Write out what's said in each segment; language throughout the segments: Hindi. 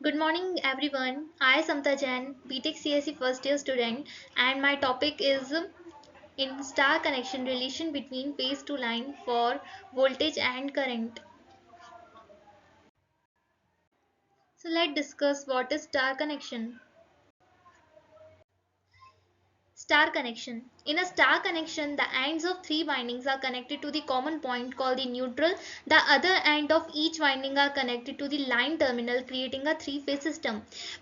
Good morning, everyone. I am Samta Jain, BTech CSE first year student, and my topic is in star connection relation between phase to line for voltage and current. So let's discuss what is star connection. Star connection. In a star connection, the ends of three windings are connected to the common point called the neutral. The other end of each winding are connected to the line terminal, creating a three phase system.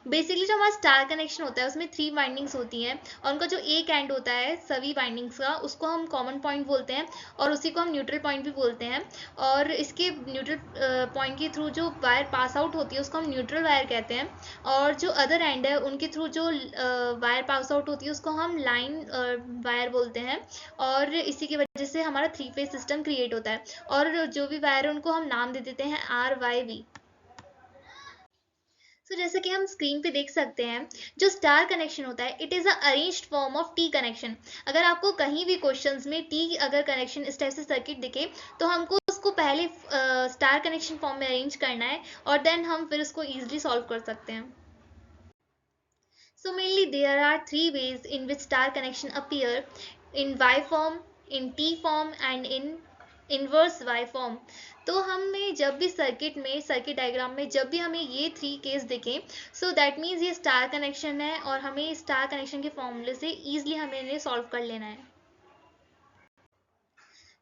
Basically जो हमारा स्टार कनेक्शन होता है उसमें थ्री वाइंडिंग्स होती हैं और उनका जो एक एंड होता है सभी वाइंडिंग्स का उसको हम कॉमन पॉइंट बोलते हैं और उसी को हम न्यूट्रल पॉइंट भी बोलते हैं और इसके न्यूट्रल पॉइंट के थ्रू जो वायर पास आउट होती है उसको हम न्यूट्रल वायर कहते हैं और जो अदर एंड है उनके थ्रू जो वायर पास आउट होती है उसको हम लाइन वायर बोलते हैं और इसी की वजह से हमारा थ्री फेज सिस्टम क्रिएट होता है और जो भी वायर है उनको हम नाम दे देते हैं RYV। तो जैसे कि हम स्क्रीन पे देख सकते हैं जो स्टार कनेक्शन होता है it is a arranged form of T connection. अगर आपको कहीं भी क्वेश्चंस में टी अगर कनेक्शन इस टाइप से सर्किट दिखे तो हमको उसको पहले स्टार कनेक्शन फॉर्म में अरेंज करना है और देन हम फिर उसको ईजिली सॉल्व कर सकते हैं। So mainly there are three ways in which star connection appear: in Y form, in T form and in inverse Y form। तो हमें जब भी सर्किट डायग्राम में जब भी हमें ये थ्री केस दिखें सो दैट मीन्स ये स्टार कनेक्शन है और हमें स्टार कनेक्शन के फॉर्मूले से ईजिली हमें इन्हें सॉल्व कर लेना है।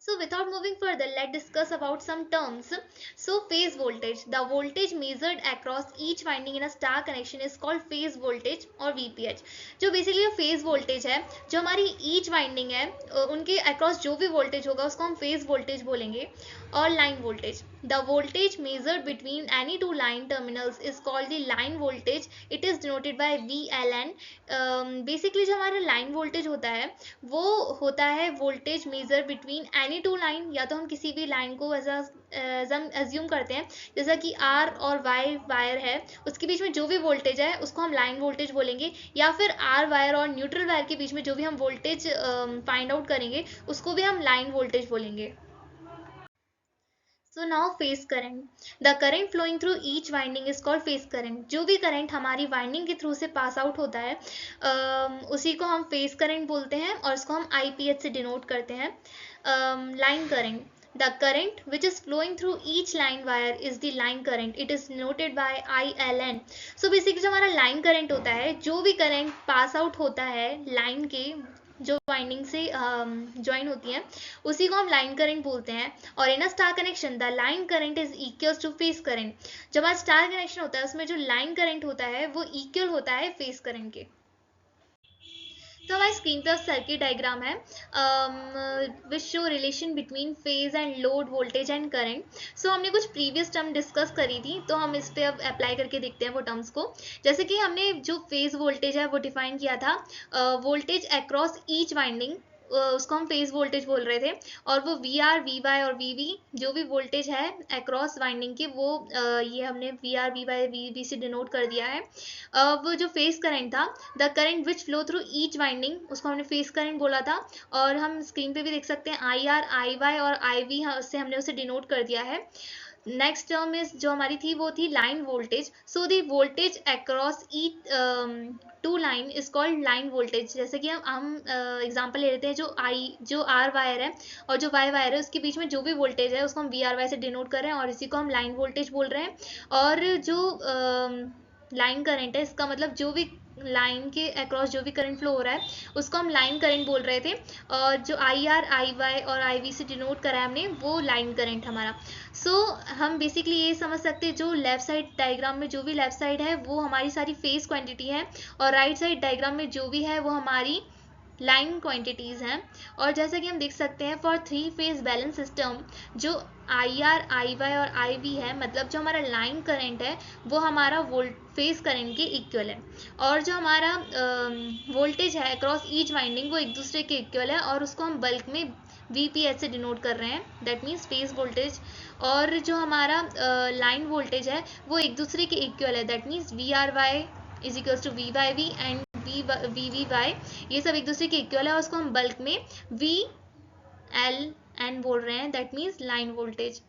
So without moving further, let's discuss about some terms. So phase voltage, the voltage measured across each winding in a star connection is called phase voltage or VPH। जो बेसिकली phase voltage है जो हमारी each winding है उनके across जो भी voltage होगा उसको हम phase voltage बोलेंगे। और line voltage, the voltage measured between any two line terminals is called the line voltage, it is denoted by VLN। Basically जो हमारा लाइन वोल्टेज होता है वो होता है voltage measure between any two line, या तो हम किसी भी लाइन को ऐसा हम एज्यूम करते हैं जैसा कि आर और वाई वायर है उसके बीच में जो भी वोल्टेज है उसको हम लाइन वोल्टेज बोलेंगे, या फिर आर वायर और न्यूट्रल वायर के बीच में जो भी हम वोल्टेज फाइंड आउट करेंगे उसको भी हम लाइन वोल्टेज बोलेंगे। So now phase current. The current flowing through each winding is called phase current। जो भी करंट हमारी वाइंडिंग के थ्रू से पास आउट होता है उसी को हम phase current बोलते हैं और इसको हम IPH से डिनोट करते हैं। line current, the current which is flowing through each line wire is the line current, it is noted by ILN। so basically जो हमारा line current होता है जो भी करंट पास आउट होता है लाइन के जो वाइंडिंग से ज्वाइन होती है उसी को हम लाइन करंट बोलते हैं। और in a star connection the line current is equal to phase current. जब हमारा स्टार कनेक्शन होता है उसमें जो लाइन करंट होता है वो इक्वल होता है फेस करंट के। तो हमारी स्क्रीन पर सर्किट डायग्राम है which show relation between phase and load voltage and current. So हमने कुछ प्रीवियस टर्म डिस्कस करी थी तो हम इस पे अब अप्लाई करके देखते हैं वो टर्म्स को। जैसे कि हमने जो फेज वोल्टेज है वो डिफाइन किया था वोल्टेज अक्रॉस ईच वाइंडिंग, उसको हम फेज वोल्टेज बोल रहे थे और वो VR VY और VV जो भी वोल्टेज है अक्रॉस वाइंडिंग के वो ये हमने VR VY VV से डिनोट कर दिया है। वो जो फेस करंट था the current which flow through each winding उसको हमने फेस करंट बोला था और हम स्क्रीन पे भी देख सकते हैं IR IY और IV से हमने उसे डिनोट कर दिया है। नेक्स्ट टर्म इज जो हमारी थी वो थी line voltage. So the voltage across each two line is called line voltage. जैसे कि हम एग्जांपल ले लेते हैं जो आर वायर है और जो वाई वायर है उसके बीच में जो भी वोल्टेज है उसको हम VRY से डिनोट कर रहे हैं और इसी को हम लाइन वोल्टेज बोल रहे हैं। और जो लाइन करंट है इसका मतलब जो भी लाइन के अक्रॉस जो भी करंट फ्लो हो रहा है उसको हम लाइन करंट बोल रहे थे और जो IR IY और IV से डिनोट करा है हमने वो लाइन करंट हमारा। हम बेसिकली ये समझ सकते हैं जो लेफ्ट साइड डायग्राम में जो भी लेफ्ट साइड है वो हमारी सारी फेस क्वांटिटी है और राइट साइड डायग्राम में जो भी है वो हमारी लाइन क्वांटिटीज हैं। और जैसा कि हम देख सकते हैं for three phase balance system जो IR IY और IV है मतलब जो हमारा लाइन करंट है वो हमारा वोल्ट फेज करंट के इक्वल है और जो हमारा वोल्टेज है अक्रॉस ईच वाइंडिंग वो एक दूसरे के इक्वल है और उसको हम बल्क में VPH से डिनोट कर रहे हैं दैट मीन्स फेज वोल्टेज। और जो हमारा लाइन वोल्टेज है वो एक दूसरे के इक्वल है that means VRY is equals to VYV and VVY, ये सब एक दूसरे के इक्वल है और उसको हम बल्क में VLN बोल रहे हैं दैट मीन्स लाइन वोल्टेज।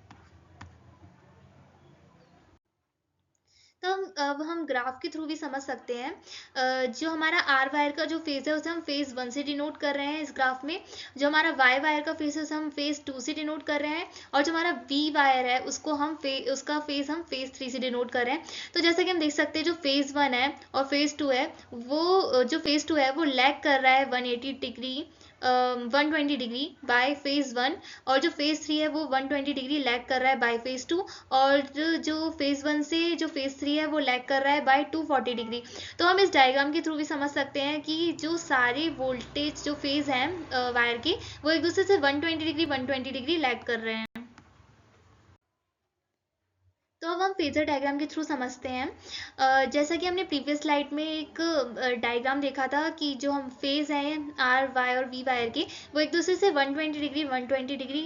तो अब हम ग्राफ के थ्रू भी समझ सकते हैं। जो हमारा आर वायर का जो फेज है उसे हम फेज 1 से डिनोट कर रहे हैं इस ग्राफ में। जो हमारा वाई वायर का फेज है उसे हम फेज 2 से डिनोट कर रहे हैं, और जो हमारा वी वायर है उसको हम उसका फेज हम फेज 3 से डिनोट कर रहे हैं। तो जैसा कि हम देख सकते हैं जो फेज 1 है और फेज 2 है, वो जो फेज 2 है वो लैग कर रहा है 180 डिग्री 120 डिग्री बाय फेज 1, और जो फेज 3 है वो 120 डिग्री लैग कर रहा है बाय फेज 2, और जो फेज 1 से जो फेज 3 है वो लैग कर रहा है बाय 240 डिग्री। तो हम इस डायग्राम के थ्रू भी समझ सकते हैं कि जो सारे वोल्टेज जो फेज हैं वायर के, वो एक दूसरे से 120 डिग्री लैग कर रहे हैं। तो अब हम फेजर डायग्राम के थ्रू समझते हैं। जैसा कि हमने प्रीवियस स्लाइड में एक डायग्राम देखा था कि जो हम फेज हैं आर वाई और वी वायर के, वो एक दूसरे से 120 डिग्री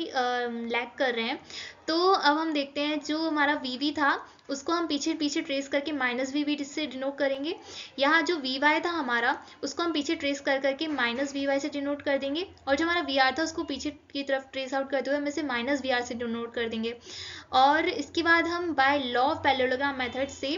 लैग कर रहे हैं। तो अब हम देखते हैं जो हमारा वी वी था उसको हम पीछे पीछे ट्रेस करके माइनस वी वी से डिनोट करेंगे। यहाँ जो वी वाई था हमारा उसको हम पीछे ट्रेस कर करके माइनस वी वाई से डिनोट कर देंगे, और जो हमारा वी आर था उसको पीछे की तरफ ट्रेस आउट करते हुए हम इसे माइनस वी आर से डिनोट कर देंगे। और इसके बाद हम by law of parallelogram method से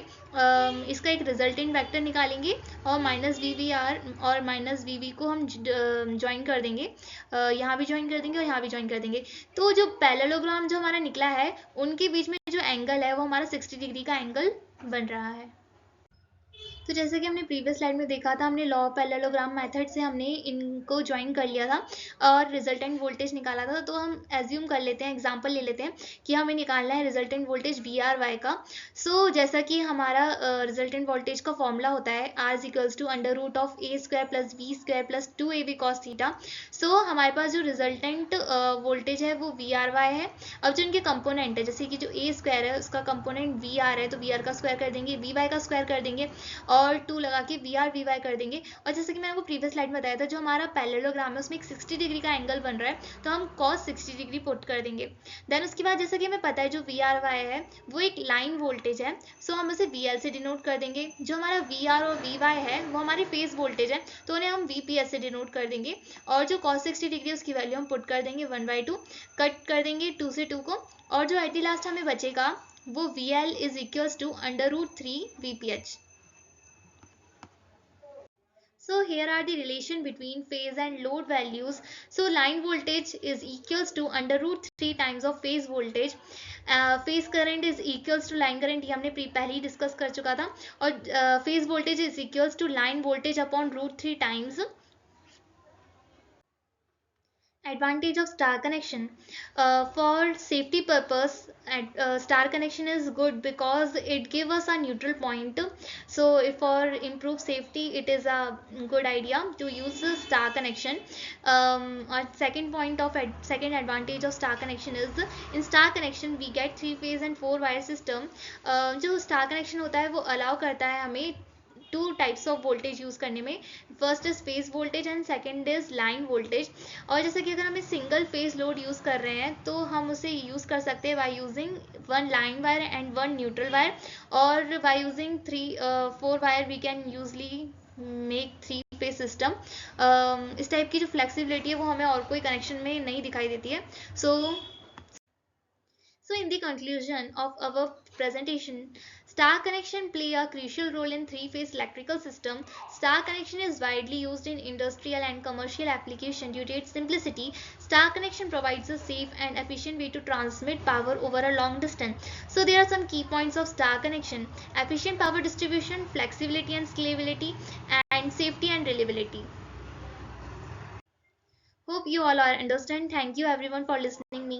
इसका एक रिजल्टेंट वेक्टर निकालेंगे, और माइनस वी वी आर और माइनस वी वी को हम ज्वाइन कर देंगे, यहाँ भी ज्वाइन कर देंगे और यहाँ भी ज्वाइन कर देंगे। तो जो पैरेललोग्राम जो हमारा निकला है उनके बीच में जो एंगल है वो हमारा 60 डिग्री का एंगल बन रहा है। तो जैसे कि हमने प्रीवियस स्लाइड में देखा था, हमने लॉ ऑफ पैरेललोग्राम मेथड से हमने इनको ज्वाइन कर लिया था और रिजल्टेंट वोल्टेज निकाला था। तो हम एज्यूम कर लेते हैं, एग्जांपल ले लेते हैं कि हमें निकालना है resultant voltage V R Y का। सो जैसा कि हमारा रिजल्टेंट वोल्टेज का फॉर्मूला होता है R is equals to under root of A square plus B square plus 2ab cos theta. So हमारे पास जो रिजल्टेंट वोल्टेज है वो वी आर वाई है। अब जो इनके कंपोनेंट है, जैसे कि जो ए स्क्वायर है उसका कंपोनेंट वी आर है, तो वी आर का स्क्वायर कर देंगे, वी वाई का स्क्वायर कर देंगे और 2 लगा के वी आर वी वाई कर देंगे। और जैसे कि मैंने आपको प्रीवियस स्लाइड में बताया था, जो हमारा पैरेललोग्राम है उसमें एक 60 डिग्री का एंगल बन रहा है, तो हम cos 60 डिग्री पुट कर देंगे। देन उसके बाद जैसा कि हमें पता है जो वी आर वाई है वो एक लाइन वोल्टेज है, सो हम उसे वी एल से डिनोट कर देंगे। जो हमारा वी आर और वी वाई है वो हमारी फेज वोल्टेज है, तो उन्हें हम वी पी एस से डिनोट कर देंगे। और जो cos 60 डिग्री उसकी वैल्यू हम पुट कर देंगे 1/2, कट कर देंगे 2 से 2 को, और जो एट द लास्ट हमें बचेगा वो V L is equals to under root 3 V P H. So here are the relation between phase and load values. So line voltage is equals to under root 3 times of phase voltage. Phase current is equals to line current, ये हमने पहले ही डिस्कस कर चुका था। और phase voltage is equals to line voltage upon root 3 times. Advantage of star connection. For safety purpose, star connection is good because it gives us a neutral point. So if for improve safety, it is a good idea to use the star connection. Our second point of second advantage of star connection is in star connection we get 3 phase and 4 wire system. जो star connection होता है वो allow करता है हमें 2 टाइप्स ऑफ वोल्टेज यूज़ करने में। First is phase voltage and second is line voltage. और जैसे कि अगर हमें सिंगल फेज लोड यूज़ कर रहे हैं तो हम उसे यूज़ कर सकते हैं by using 1 line wire and 1 neutral wire, और by using 4 wire we can usually make 3 phase system. इस टाइप की जो फ्लेक्सिबिलिटी है वो हमें और कोई कनेक्शन में नहीं दिखाई देती है। So in the conclusion of our presentation, star connection play a crucial role in three-phase electrical system. Star connection is widely used in industrial and commercial application due to its simplicity. Star connection provides a safe and efficient way to transmit power over a long distance. So there are some key points of star connection: efficient power distribution, flexibility and scalability, and safety and reliability. Hope you all are understand. Thank you everyone for listening me.